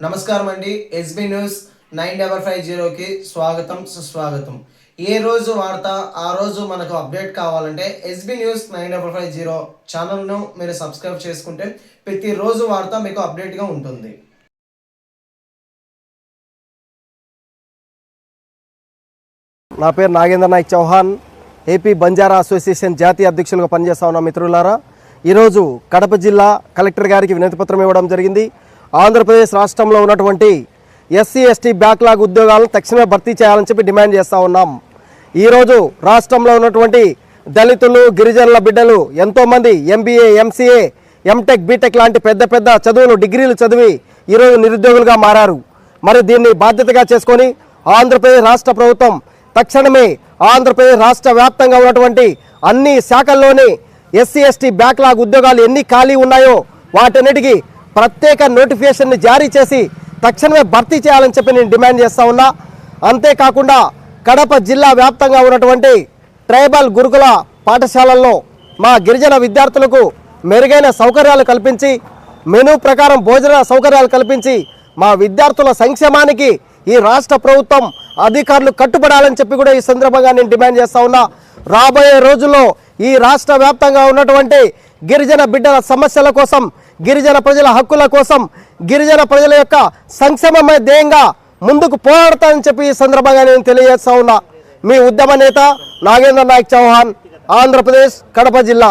నమస్కారం అండి. SB news 9550కి స్వాగతం సుస్వాగతం. ఏ రోజు వార్త ఆ రోజు మనకు అప్డేట్ కావాలంటే ఎస్బీ న్యూస్ 9550 ఛానల్ను మీరు సబ్స్క్రైబ్ చేసుకుంటే ప్రతిరోజు వార్త మీకు అప్డేట్గా ఉంటుంది. నా పేరు నాగేంద్ర నాయక్ చౌహాన్, ఏపీ బంజారా అసోసియేషన్ జాతీయ అధ్యక్షులుగా పనిచేస్తా ఉన్న మిత్రులారా, ఈరోజు కడప జిల్లా కలెక్టర్ గారికి వినతిపత్రం ఇవ్వడం జరిగింది. ఆంధ్రప్రదేశ్ రాష్ట్రంలో ఉన్నటువంటి ఎస్సీ ఎస్టీ బ్యాక్లాగ్ ఉద్యోగాలను తక్షణమే భర్తీ చేయాలని చెప్పి డిమాండ్ చేస్తూ ఉన్నాం. ఈరోజు రాష్ట్రంలో ఉన్నటువంటి దళితులు గిరిజనుల బిడ్డలు ఎంతోమంది ఎంబీఏ ఎంసీఏ ఎంటెక్ బీటెక్ లాంటి పెద్ద పెద్ద చదువులు డిగ్రీలు చదివి ఈరోజు నిరుద్యోగులుగా మారారు. మరి దీన్ని బాధ్యతగా చేసుకొని ఆంధ్రప్రదేశ్ రాష్ట్ర ప్రభుత్వం తక్షణమే ఆంధ్రప్రదేశ్ రాష్ట్ర వ్యాప్తంగా ఉన్నటువంటి అన్ని శాఖల్లోని ఎస్సీ ఎస్టీ బ్యాక్లాగ్ ఉద్యోగాలు ఎన్ని ఖాళీ ఉన్నాయో వాటన్నిటికీ ప్రత్యేక నోటిఫికేషన్ని జారీ చేసి తక్షణమే భర్తీ చేయాలని చెప్పి నేను డిమాండ్ చేస్తూ ఉన్నా. అంతేకాకుండా కడప జిల్లా వ్యాప్తంగా ఉన్నటువంటి ట్రైబల్ గురుకుల పాఠశాలల్లో మా గిరిజన విద్యార్థులకు మెరుగైన సౌకర్యాలు కల్పించి మెనూ ప్రకారం భోజన సౌకర్యాలు కల్పించి మా విద్యార్థుల సంక్షేమానికి ఈ రాష్ట్ర ప్రభుత్వం అధికారులు కట్టుబడాలని చెప్పి కూడా ఈ సందర్భంగా నేను డిమాండ్ చేస్తూ ఉన్నా. రాబోయే రోజుల్లో ఈ రాష్ట్ర వ్యాప్తంగా ఉన్నటువంటి గిరిజన బిడ్డల సమస్యల కోసం, గిరిజన ప్రజల హక్కుల కోసం, గిరిజన ప్రజల యొక్క సంక్షేమమే ధ్యేయంగా ముందుకు పోరాడతానని చెప్పి ఈ సందర్భంగా నేను తెలియజేస్తా ఉన్నా. మీ ఉద్యమ నేత నాగేంద్ర నాయక్ చౌహాన్, ఆంధ్రప్రదేశ్, కడప జిల్లా.